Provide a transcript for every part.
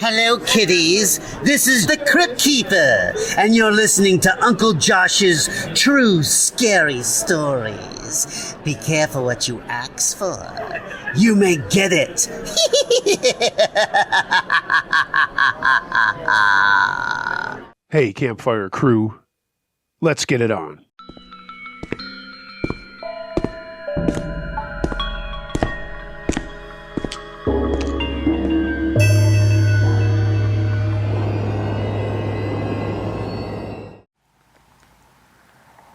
Hello, kiddies. This is the Crypt Keeper, and you're listening to Uncle Josh's True Scary Stories. Be careful what you ask for. You may get it. Hey, Campfire crew. Let's get it on.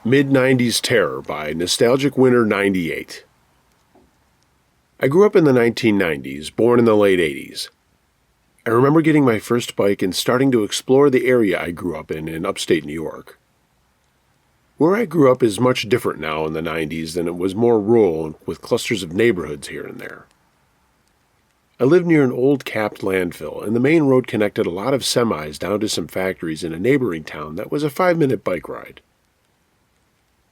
Mid-90s Terror by Nostalgic Winter 98. I grew up in the 1990s, born in the late 80s. I remember getting my first bike and starting to explore the area I grew up in upstate New York. Where I grew up is much different now in the 90s than it was more rural with clusters of neighborhoods here and there. I lived near an old capped landfill, and the main road connected a lot of semis down to some factories in a neighboring town that was a 5-minute bike ride.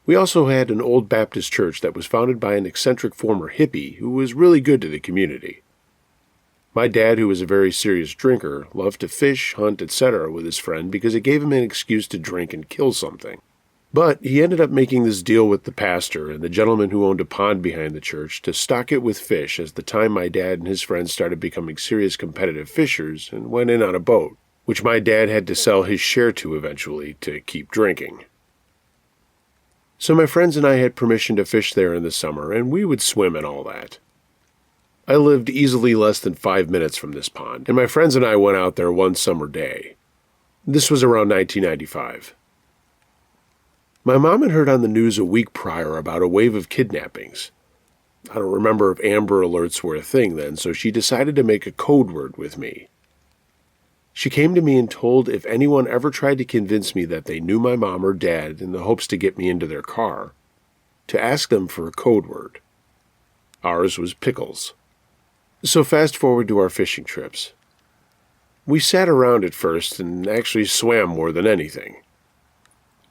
We also had an old Baptist church that was founded by an eccentric former hippie who was really good to the community. My dad, who was a very serious drinker, loved to fish, hunt, etc. with his friend because it gave him an excuse to drink and kill something. But he ended up making this deal with the pastor and the gentleman who owned a pond behind the church to stock it with fish as the time my dad and his friends started becoming serious competitive fishers and went in on a boat, which my dad had to sell his share to eventually to keep drinking. So my friends and I had permission to fish there in the summer, and we would swim and all that. I lived easily less than 5 minutes from this pond, and my friends and I went out there one summer day. This was around 1995. My mom had heard on the news a week prior about a wave of kidnappings. I don't remember if Amber Alerts were a thing then, so she decided to make a code word with me. She came to me and told if anyone ever tried to convince me that they knew my mom or dad in the hopes to get me into their car, to ask them for a code word. Ours was pickles. So fast forward to our fishing trips. We sat around at first and actually swam more than anything.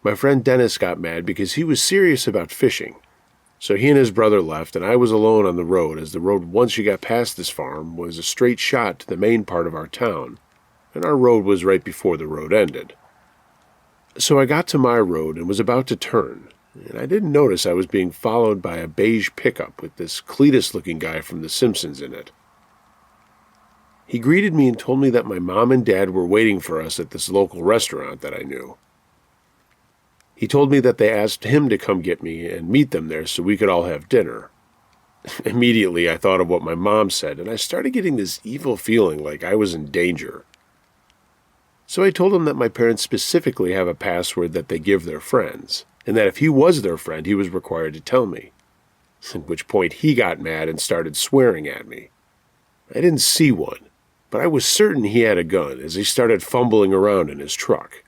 My friend Dennis got mad because he was serious about fishing, so he and his brother left and I was alone on the road, as the road once you got past this farm was a straight shot to the main part of our town, and our road was right before the road ended. So I got to my road and was about to turn, and I didn't notice I was being followed by a beige pickup with this Cletus-looking guy from The Simpsons in it. He greeted me and told me that my mom and dad were waiting for us at this local restaurant that I knew. He told me that they asked him to come get me and meet them there so we could all have dinner. Immediately I thought of what my mom said, and I started getting this evil feeling like I was in danger. So I told him that my parents specifically have a password that they give their friends, and that if he was their friend, he was required to tell me. At which point he got mad and started swearing at me. I didn't see one, but I was certain he had a gun as he started fumbling around in his truck.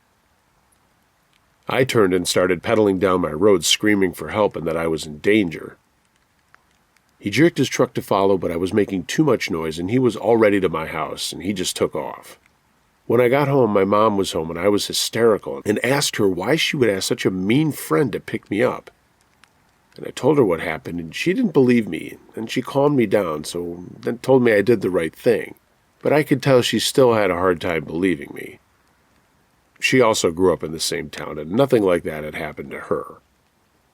I turned and started pedaling down my road screaming for help and that I was in danger. He jerked his truck to follow, but I was making too much noise and he was already to my house and he just took off. When I got home, my mom was home and I was hysterical and asked her why she would ask such a mean friend to pick me up. And I told her what happened and she didn't believe me, and she calmed me down, so then told me I did the right thing. But I could tell she still had a hard time believing me. She also grew up in the same town and nothing like that had happened to her.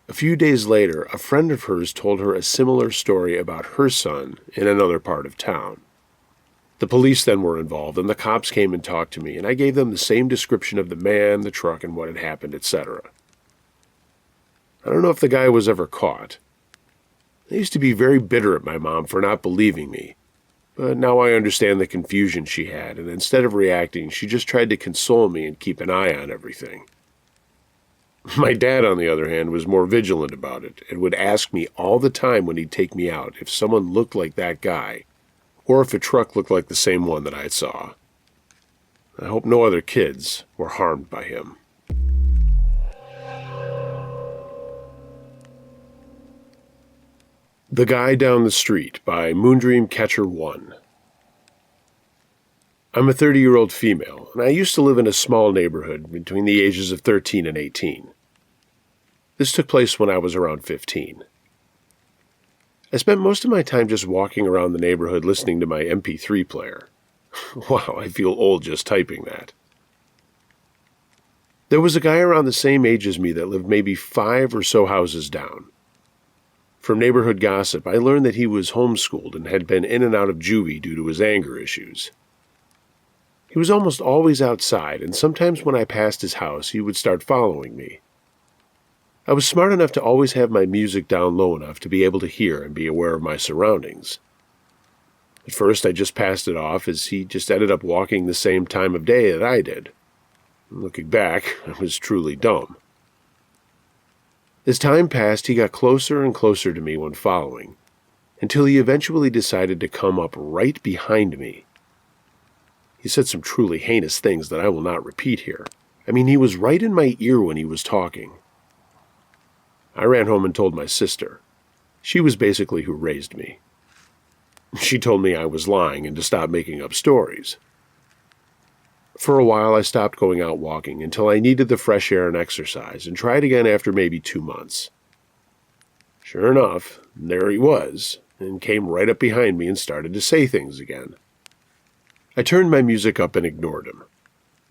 A few days later, a friend of hers told her a similar story about her son in another part of town. The police then were involved, and the cops came and talked to me, and I gave them the same description of the man, the truck, and what had happened, etc. I don't know if the guy was ever caught. I used to be very bitter at my mom for not believing me, but now I understand the confusion she had, and instead of reacting, she just tried to console me and keep an eye on everything. My dad, on the other hand, was more vigilant about it, and would ask me all the time when he'd take me out if someone looked like that guy, or if a truck looked like the same one that I saw. I hope no other kids were harmed by him. The Guy Down the Street by Moondream Catcher 1. I'm a 30-year-old female, and I used to live in a small neighborhood between the ages of 13 and 18. This took place when I was around 15. I spent most of my time just walking around the neighborhood listening to my MP3 player. Wow, I feel old just typing that. There was a guy around the same age as me that lived maybe 5 or so houses down. From neighborhood gossip, I learned that he was homeschooled and had been in and out of juvie due to his anger issues. He was almost always outside, and sometimes when I passed his house, he would start following me. I was smart enough to always have my music down low enough to be able to hear and be aware of my surroundings. At first, I just passed it off as he just ended up walking the same time of day that I did. Looking back, I was truly dumb. As time passed, he got closer and closer to me when following, until he eventually decided to come up right behind me. He said some truly heinous things that I will not repeat here. I mean, he was right in my ear when he was talking. I ran home and told my sister. She was basically who raised me. She told me I was lying and to stop making up stories. For a while, I stopped going out walking until I needed the fresh air and exercise, and tried again after maybe 2 months. Sure enough, there he was, and came right up behind me and started to say things again. I turned my music up and ignored him.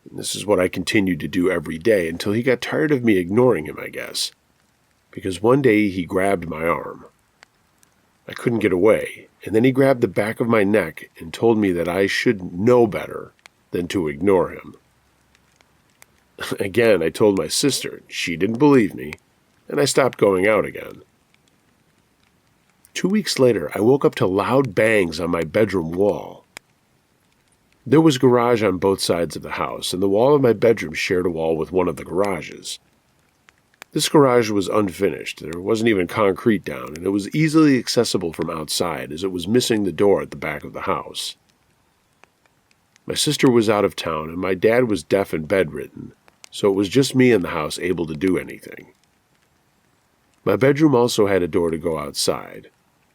And this is what I continued to do every day until he got tired of me ignoring him, I guess. Because one day he grabbed my arm. I couldn't get away, and then he grabbed the back of my neck and told me that I should know better than to ignore him. Again, I told my sister. She didn't believe me, and I stopped going out again. 2 weeks later, I woke up to loud bangs on my bedroom wall. There was garage on both sides of the house, and the wall of my bedroom shared a wall with one of the garages. This garage was unfinished. There wasn't even concrete down, and it was easily accessible from outside as it was missing the door at the back of the house. My sister was out of town, and my dad was deaf and bedridden, so it was just me in the house able to do anything. My bedroom also had a door to go outside,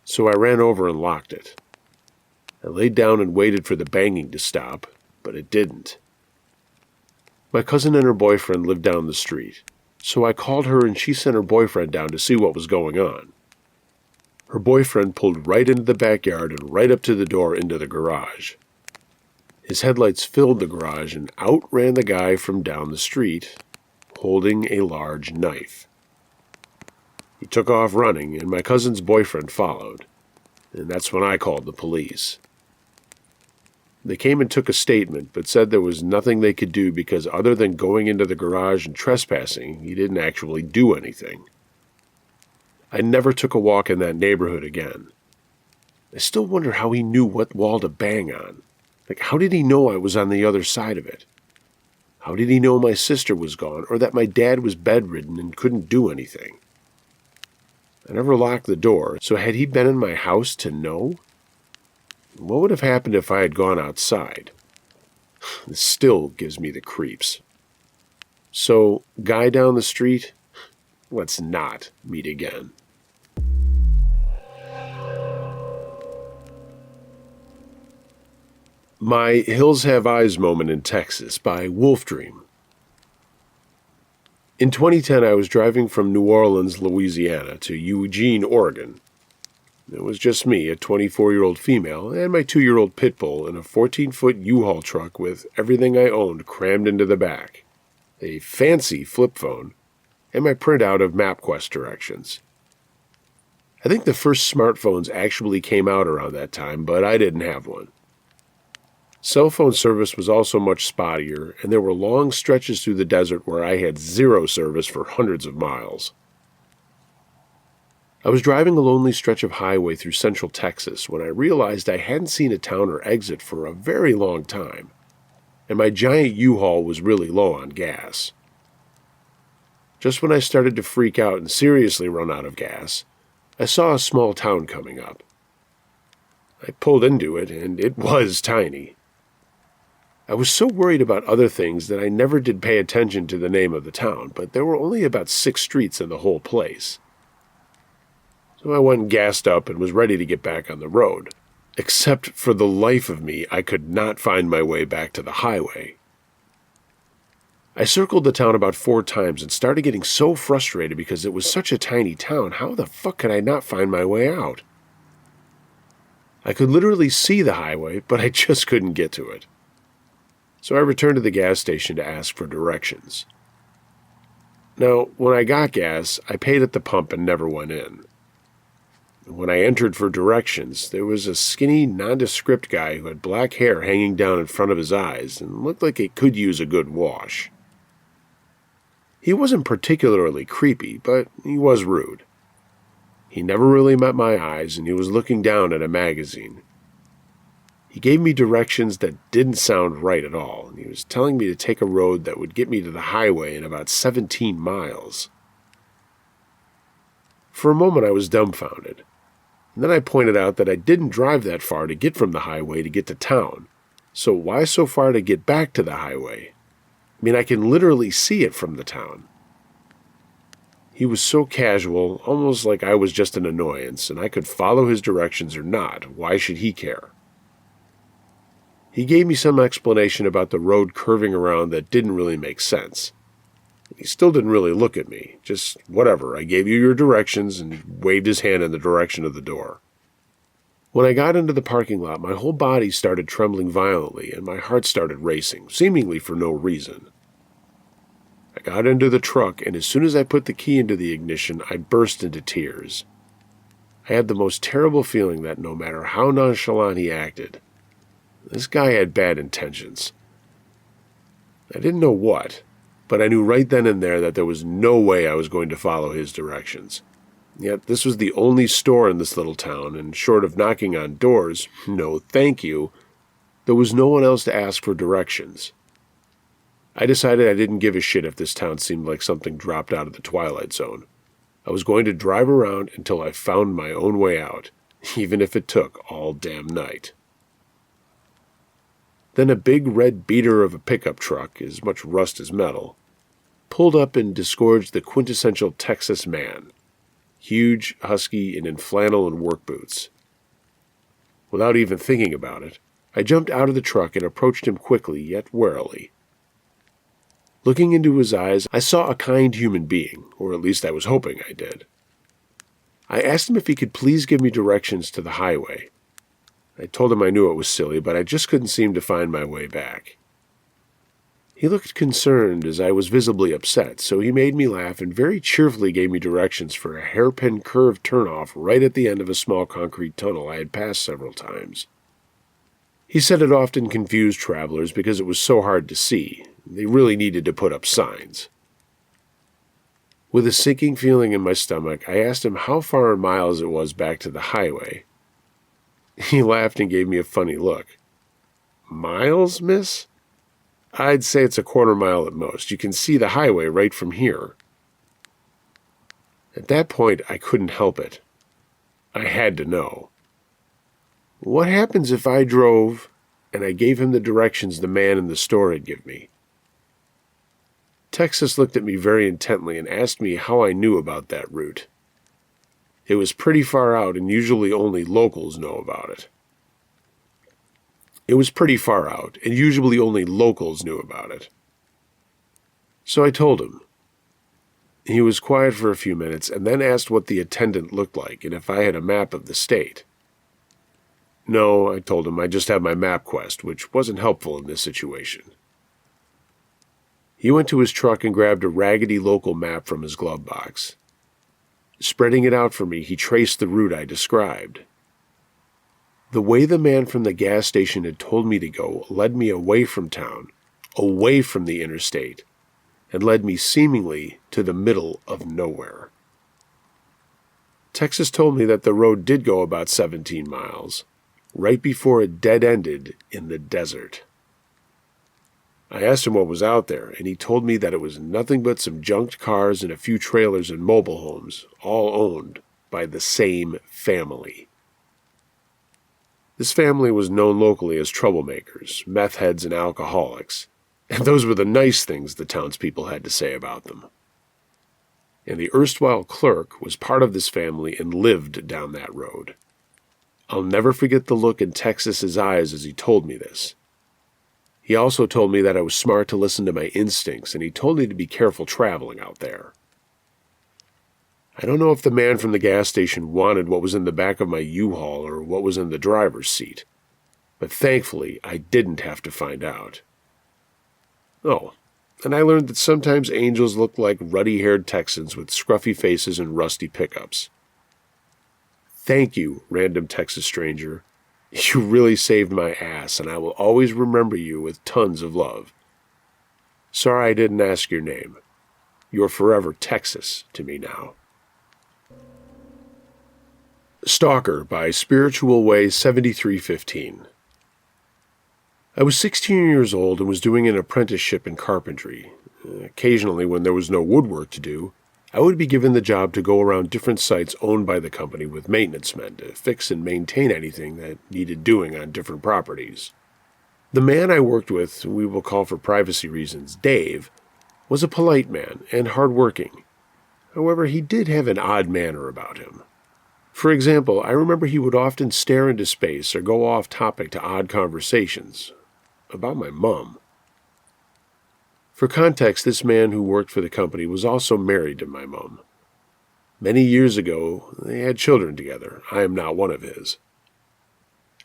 so I ran over and locked it. I laid down and waited for the banging to stop, but it didn't. My cousin and her boyfriend lived down the street, so I called her and she sent her boyfriend down to see what was going on. Her boyfriend pulled right into the backyard and right up to the door into the garage. His headlights filled the garage, and out ran the guy from down the street, holding a large knife. He took off running, and my cousin's boyfriend followed, and that's when I called the police. They came and took a statement, but said there was nothing they could do because other than going into the garage and trespassing, he didn't actually do anything. I never took a walk in that neighborhood again. I still wonder how he knew what wall to bang on. Like, how did he know I was on the other side of it? How did he know my sister was gone, or that my dad was bedridden and couldn't do anything? I never locked the door, so had he been in my house to know? What would have happened if I had gone outside? This still gives me the creeps. So, guy down the street, let's not meet again. My Hills Have Eyes moment in Texas by Wolf Dream. In 2010, I was driving from New Orleans, Louisiana to Eugene, Oregon. It was just me, a 24-year-old female, and my 2-year-old pit bull in a 14-foot U-Haul truck with everything I owned crammed into the back, a fancy flip phone, and my printout of MapQuest directions. I think the first smartphones actually came out around that time, but I didn't have one. Cell phone service was also much spottier, and there were long stretches through the desert where I had zero service for hundreds of miles. I was driving a lonely stretch of highway through central Texas when I realized I hadn't seen a town or exit for a very long time, and my giant U-Haul was really low on gas. Just when I started to freak out and seriously run out of gas, I saw a small town coming up. I pulled into it, and it was tiny. I was so worried about other things that I never did pay attention to the name of the town, but there were only about 6 streets in the whole place. So I went and gassed up and was ready to get back on the road. Except for the life of me, I could not find my way back to the highway. I circled the town about 4 times and started getting so frustrated because it was such a tiny town. How the fuck could I not find my way out? I could literally see the highway, but I just couldn't get to it. So I returned to the gas station to ask for directions. Now, when I got gas, I paid at the pump and never went in. When I entered for directions, there was a skinny, nondescript guy who had black hair hanging down in front of his eyes and looked like it could use a good wash. He wasn't particularly creepy, but he was rude. He never really met my eyes, and he was looking down at a magazine. He gave me directions that didn't sound right at all, and he was telling me to take a road that would get me to the highway in about 17 miles. For a moment I was dumbfounded, and then I pointed out that I didn't drive that far to get from the highway to get to town, so why so far to get back to the highway? I mean, I can literally see it from the town. He was so casual, almost like I was just an annoyance, and I could follow his directions or not. Why should he care? He gave me some explanation about the road curving around that didn't really make sense. He still didn't really look at me. Just, whatever, I gave you your directions, and waved his hand in the direction of the door. When I got into the parking lot, my whole body started trembling violently, and my heart started racing, seemingly for no reason. I got into the truck, and as soon as I put the key into the ignition, I burst into tears. I had the most terrible feeling that no matter how nonchalant he acted, this guy had bad intentions. I didn't know what, but I knew right then and there that there was no way I was going to follow his directions. Yet this was the only store in this little town, and short of knocking on doors, no thank you, there was no one else to ask for directions. I decided I didn't give a shit if this town seemed like something dropped out of the Twilight Zone. I was going to drive around until I found my own way out, even if it took all damn night. Then a big red beater of a pickup truck, as much rust as metal, pulled up and disgorged the quintessential Texas man, huge, husky, and in flannel and work boots. Without even thinking about it, I jumped out of the truck and approached him quickly yet warily. Looking into his eyes, I saw a kind human being, or at least I was hoping I did. I asked him if he could please give me directions to the highway. I told him I knew it was silly, but I just couldn't seem to find my way back. He looked concerned as I was visibly upset, so he made me laugh and very cheerfully gave me directions for a hairpin curved turnoff right at the end of a small concrete tunnel I had passed several times. He said it often confused travelers because it was so hard to see. They really needed to put up signs. With a sinking feeling in my stomach, I asked him how far in miles it was back to the highway. He laughed and gave me a funny look. Miles, miss? I'd say it's a quarter mile at most. You can see the highway right from here. At that point, I couldn't help it. I had to know. What happens if I drove and I gave him the directions the man in the store had given me? Texas looked at me very intently and asked me how I knew about that route. It was pretty far out, and usually only locals know about it. So I told him. He was quiet for a few minutes and then asked what the attendant looked like and if I had a map of the state. No, I told him, I just have my MapQuest, which wasn't helpful in this situation. He went to his truck and grabbed a raggedy local map from his glove box. Spreading it out for me, he traced the route I described. The way the man from the gas station had told me to go led me away from town, away from the interstate, and led me seemingly to the middle of nowhere. Texas told me that the road did go about 17 miles, right before it dead-ended in the desert. I asked him what was out there, and he told me that it was nothing but some junked cars and a few trailers and mobile homes, all owned by the same family. This family was known locally as troublemakers, meth heads, and alcoholics, and those were the nice things the townspeople had to say about them. And the erstwhile clerk was part of this family and lived down that road. I'll never forget the look in Texas's eyes as he told me this. He also told me that I was smart to listen to my instincts, and he told me to be careful traveling out there. I don't know if the man from the gas station wanted what was in the back of my U-Haul or what was in the driver's seat, but thankfully I didn't have to find out. Oh, and I learned that sometimes angels look like ruddy-haired Texans with scruffy faces and rusty pickups. Thank you, random Texas stranger. You really saved my ass, and I will always remember you with tons of love. Sorry I didn't ask your name. You're forever Texas to me now. Stalker by Spiritual Way 7315. I was 16 years old and was doing an apprenticeship in carpentry. Occasionally, when there was no woodwork to do, I would be given the job to go around different sites owned by the company with maintenance men to fix and maintain anything that needed doing on different properties. The man I worked with, we will call for privacy reasons Dave, was a polite man and hard-working. However, he did have an odd manner about him. For example, I remember he would often stare into space or go off topic to odd conversations about my mom. For context, this man who worked for the company was also married to my mom. Many years ago, they had children together. I am not one of his.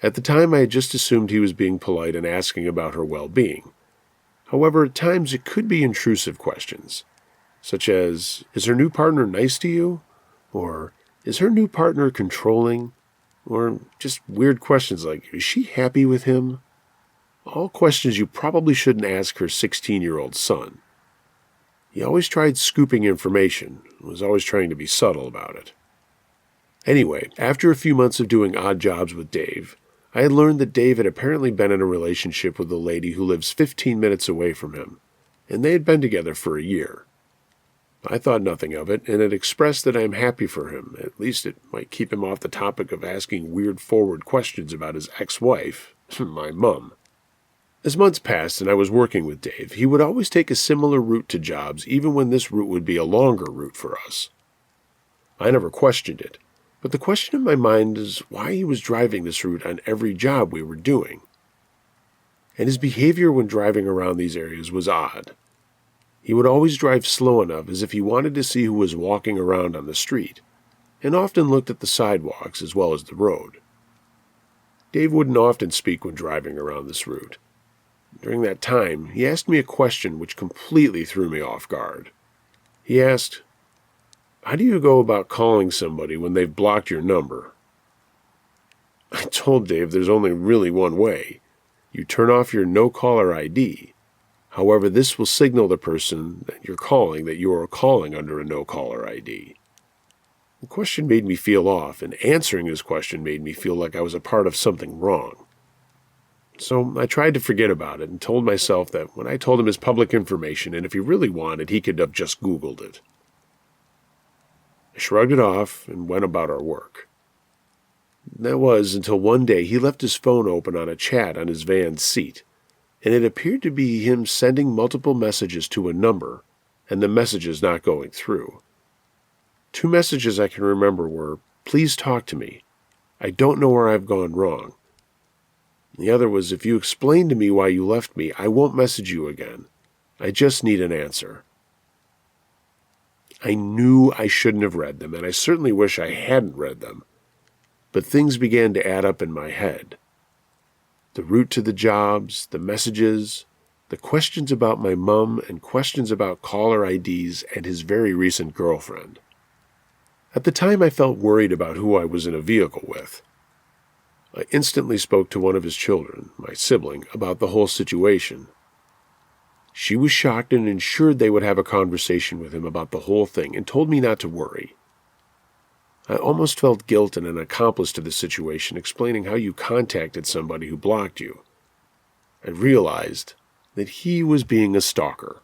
At the time, I had just assumed he was being polite and asking about her well-being. However, at times it could be intrusive questions, such as, is her new partner nice to you? Or, is her new partner controlling? Or just weird questions like, is she happy with him? All questions you probably shouldn't ask her 16-year-old son. He always tried scooping information, was always trying to be subtle about it. Anyway, after a few months of doing odd jobs with Dave, I had learned that Dave had apparently been in a relationship with a lady who lives 15 minutes away from him, and they had been together for a year. I thought nothing of it, and had expressed that I am happy for him. At least it might keep him off the topic of asking weird forward questions about his ex-wife, my mum. As months passed and I was working with Dave, he would always take a similar route to jobs, even when this route would be a longer route for us. I never questioned it, but the question in my mind is why he was driving this route on every job we were doing. And his behavior when driving around these areas was odd. He would always drive slow enough as if he wanted to see who was walking around on the street, and often looked at the sidewalks as well as the road. Dave wouldn't often speak when driving around this route. During that time, he asked me a question which completely threw me off guard. He asked, how do you go about calling somebody when they've blocked your number? I told Dave there's only really one way. You turn off your no-caller ID. However, this will signal the person that you're calling that you are calling under a no-caller ID. The question made me feel off, and answering his question made me feel like I was a part of something wrong. So I tried to forget about it and told myself that when I told him his public information, and if he really wanted, he could have just Googled it. I shrugged it off and went about our work. That was until one day he left his phone open on a chat on his van's seat, and it appeared to be him sending multiple messages to a number, and the messages not going through. 2 messages I can remember were, please talk to me. I don't know where I've gone wrong. The other was, if you explain to me why you left me, I won't message you again. I just need an answer. I knew I shouldn't have read them, and I certainly wish I hadn't read them. But things began to add up in my head. The route to the jobs, the messages, the questions about my mum, and questions about caller IDs and his very recent girlfriend. At the time, I felt worried about who I was in a vehicle with. I instantly spoke to one of his children, my sibling, about the whole situation. She was shocked and ensured they would have a conversation with him about the whole thing and told me not to worry. I almost felt guilt and an accomplice to the situation, explaining how you contacted somebody who blocked you. I realized that he was being a stalker.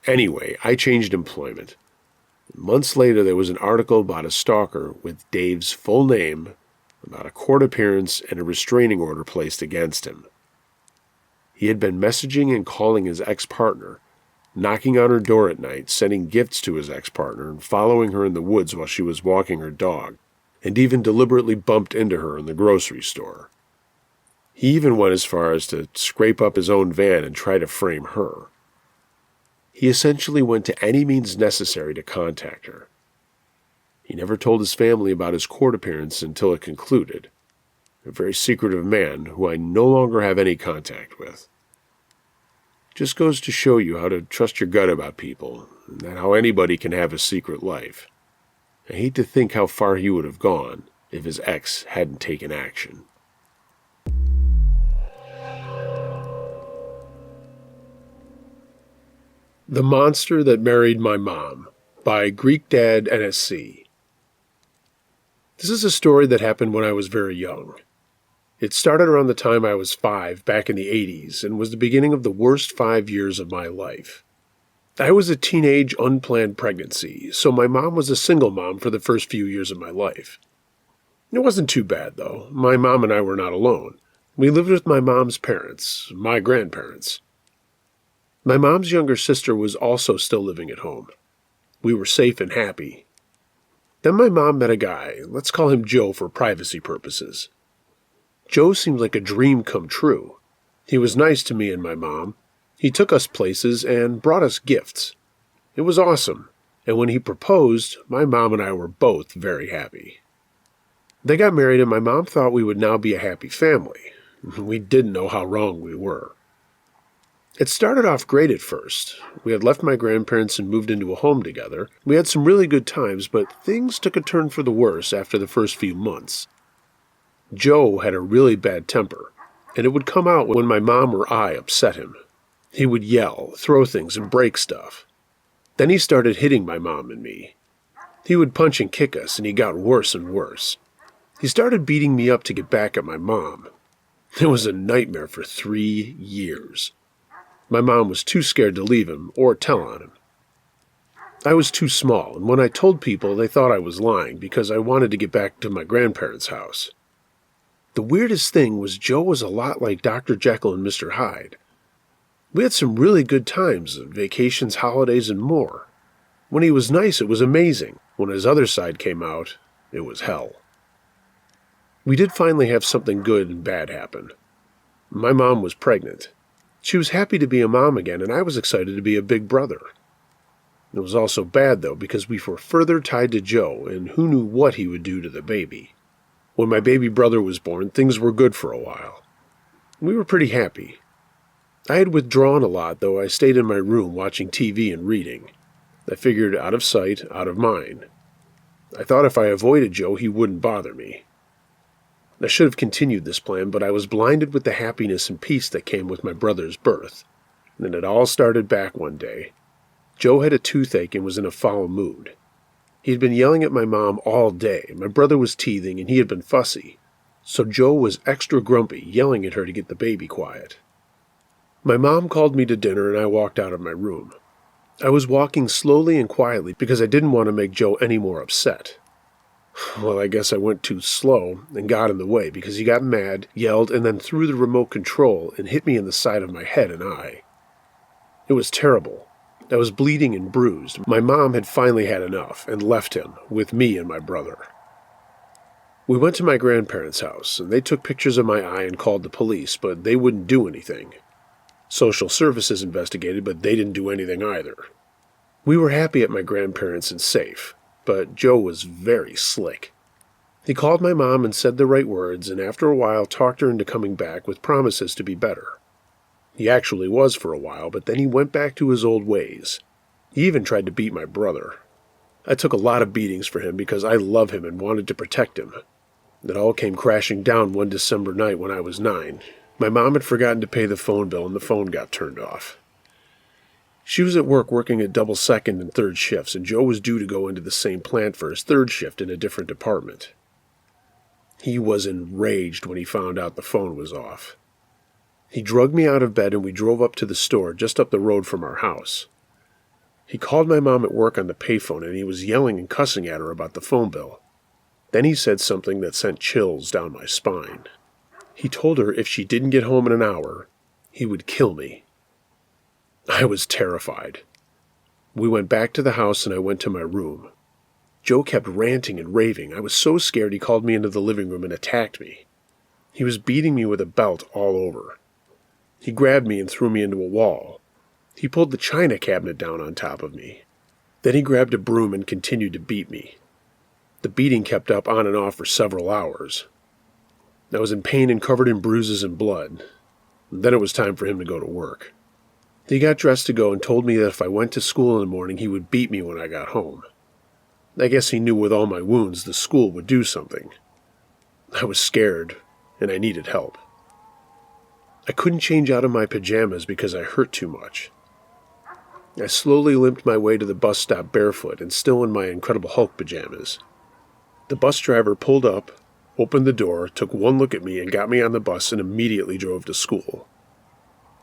Anyway, I changed employment. Months later, there was an article about a stalker with Dave's full name, about a court appearance and a restraining order placed against him. He had been messaging and calling his ex-partner, knocking on her door at night, sending gifts to his ex-partner, and following her in the woods while she was walking her dog, and even deliberately bumped into her in the grocery store. He even went as far as to scrape up his own van and try to frame her. He essentially went to any means necessary to contact her. He never told his family about his court appearance until it concluded. A very secretive man who I no longer have any contact with. Just goes to show you how to trust your gut about people, and how anybody can have a secret life. I hate to think how far he would have gone if his ex hadn't taken action. The Monster That Married My Mom by Greek Dad NSC. This is a story that happened when I was very young. It started around the time I was 5 back in the 80s and was the beginning of the worst 5 years of my life. I was a teenage unplanned pregnancy, so my mom was a single mom for the first few years of my life. It wasn't too bad, though. My mom and I were not alone. We lived with my mom's parents, my grandparents. My mom's younger sister was also still living at home. We were safe and happy. Then my mom met a guy, let's call him Joe for privacy purposes. Joe seemed like a dream come true. He was nice to me and my mom. He took us places and brought us gifts. It was awesome, and when he proposed, my mom and I were both very happy. They got married and my mom thought we would now be a happy family. We didn't know how wrong we were. It started off great at first. We had left my grandparents and moved into a home together. We had some really good times, but things took a turn for the worse after the first few months. Joe had a really bad temper, and it would come out when my mom or I upset him. He would yell, throw things, and break stuff. Then he started hitting my mom and me. He would punch and kick us, and he got worse and worse. He started beating me up to get back at my mom. It was a nightmare for 3 years. My mom was too scared to leave him or tell on him. I was too small, and when I told people, they thought I was lying because I wanted to get back to my grandparents' house. The weirdest thing was Joe was a lot like Dr. Jekyll and Mr. Hyde. We had some really good times, vacations, holidays, and more. When he was nice, it was amazing. When his other side came out, it was hell. We did finally have something good and bad happen. My mom was pregnant. She was happy to be a mom again, and I was excited to be a big brother. It was also bad, though, because we were further tied to Joe, and who knew what he would do to the baby. When my baby brother was born, things were good for a while. We were pretty happy. I had withdrawn a lot, though I stayed in my room watching TV and reading. I figured out of sight, out of mind. I thought if I avoided Joe, he wouldn't bother me. I should have continued this plan, but I was blinded with the happiness and peace that came with my brother's birth. And then it all started back one day. Joe had a toothache and was in a foul mood. He had been yelling at my mom all day. My brother was teething and he had been fussy. So Joe was extra grumpy, yelling at her to get the baby quiet. My mom called me to dinner and I walked out of my room. I was walking slowly and quietly because I didn't want to make Joe any more upset. Well, I guess I went too slow and got in the way because he got mad, yelled, and then threw the remote control and hit me in the side of my head and eye. It was terrible. I was bleeding and bruised. My mom had finally had enough and left him with me and my brother. We went to my grandparents' house, and they took pictures of my eye and called the police, but they wouldn't do anything. Social services investigated, but they didn't do anything either. We were happy at my grandparents and safe. But Joe was very slick. He called my mom and said the right words, and after a while talked her into coming back with promises to be better. He actually was for a while, but then he went back to his old ways. He even tried to beat my brother. I took a lot of beatings for him because I love him and wanted to protect him. It all came crashing down one December night when I was 9. My mom had forgotten to pay the phone bill and the phone got turned off. She was at work working at double second and third shifts, and Joe was due to go into the same plant for his third shift in a different department. He was enraged when he found out the phone was off. He dragged me out of bed and we drove up to the store just up the road from our house. He called my mom at work on the payphone and he was yelling and cussing at her about the phone bill. Then he said something that sent chills down my spine. He told her if she didn't get home in an hour, he would kill me. I was terrified. We went back to the house and I went to my room. Joe kept ranting and raving. I was so scared he called me into the living room and attacked me. He was beating me with a belt all over. He grabbed me and threw me into a wall. He pulled the china cabinet down on top of me. Then he grabbed a broom and continued to beat me. The beating kept up on and off for several hours. I was in pain and covered in bruises and blood. And then it was time for him to go to work. He got dressed to go and told me that if I went to school in the morning, he would beat me when I got home. I guess he knew with all my wounds the school would do something. I was scared, and I needed help. I couldn't change out of my pajamas because I hurt too much. I slowly limped my way to the bus stop barefoot and still in my Incredible Hulk pajamas. The bus driver pulled up, opened the door, took one look at me, and got me on the bus and immediately drove to school.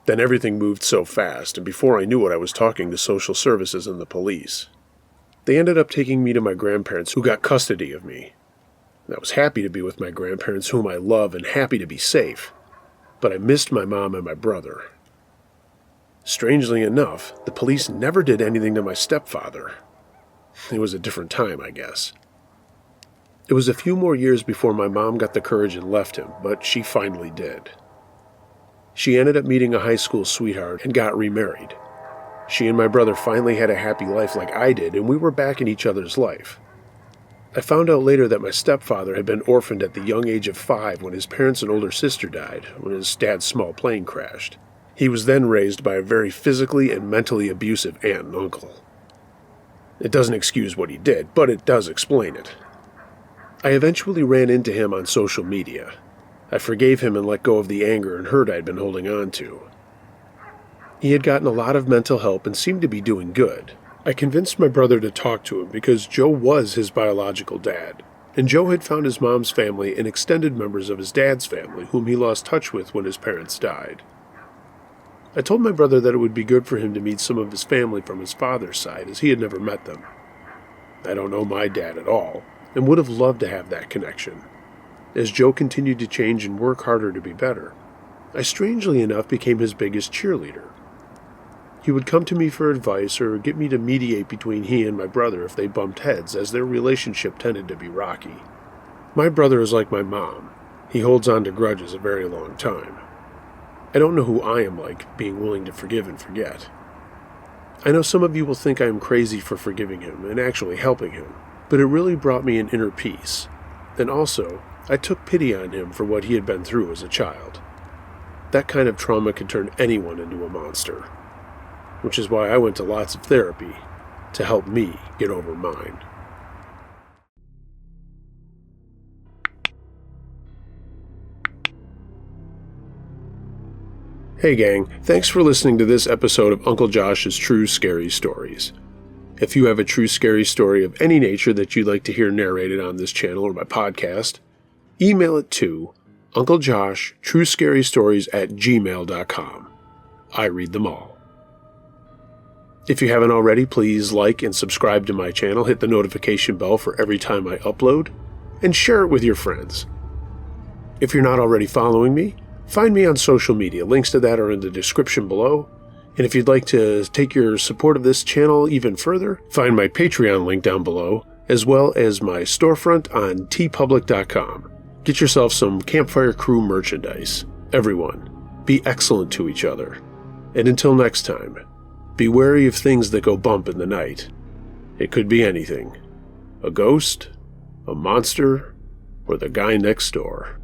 Then everything moved so fast, and before I knew it, I was talking to social services and the police. They ended up taking me to my grandparents, who got custody of me. I was happy to be with my grandparents, whom I love, and happy to be safe. But I missed my mom and my brother. Strangely enough, the police never did anything to my stepfather. It was a different time, I guess. It was a few more years before my mom got the courage and left him, but she finally did. She ended up meeting a high school sweetheart and got remarried. She and my brother finally had a happy life like I did, and we were back in each other's life. I found out later that my stepfather had been orphaned at the young age of 5 when his parents and older sister died, when his dad's small plane crashed. He was then raised by a very physically and mentally abusive aunt and uncle. It doesn't excuse what he did, but it does explain it. I eventually ran into him on social media. I forgave him and let go of the anger and hurt I'd been holding on to. He had gotten a lot of mental help and seemed to be doing good. I convinced my brother to talk to him because Joe was his biological dad, and Joe had found his mom's family and extended members of his dad's family, whom he lost touch with when his parents died. I told my brother that it would be good for him to meet some of his family from his father's side, as he had never met them. I don't know my dad at all, and would have loved to have that connection. As Joe continued to change and work harder to be better, I strangely enough became his biggest cheerleader. He would come to me for advice or get me to mediate between he and my brother if they bumped heads, as their relationship tended to be rocky. My brother is like my mom. He holds on to grudges a very long time. I don't know who I am like, being willing to forgive and forget. I know some of you will think I am crazy for forgiving him and actually helping him, but it really brought me an inner peace. And also, I took pity on him for what he had been through as a child. That kind of trauma can turn anyone into a monster. Which is why I went to lots of therapy to help me get over mine. Hey gang, thanks for listening to this episode of Uncle Josh's True Scary Stories. If you have a true scary story of any nature that you'd like to hear narrated on this channel or my podcast, email it to unclejoshtruescarystories@gmail.com. I read them all. If you haven't already, please like and subscribe to my channel, hit the notification bell for every time I upload, and share it with your friends. If you're not already following me, find me on social media. Links to that are in the description below. And if you'd like to take your support of this channel even further, find my Patreon link down below, as well as my storefront on tpublic.com. Get yourself some Campfire Crew merchandise. Everyone, be excellent to each other. And until next time, be wary of things that go bump in the night. It could be anything. A ghost, a monster, or the guy next door.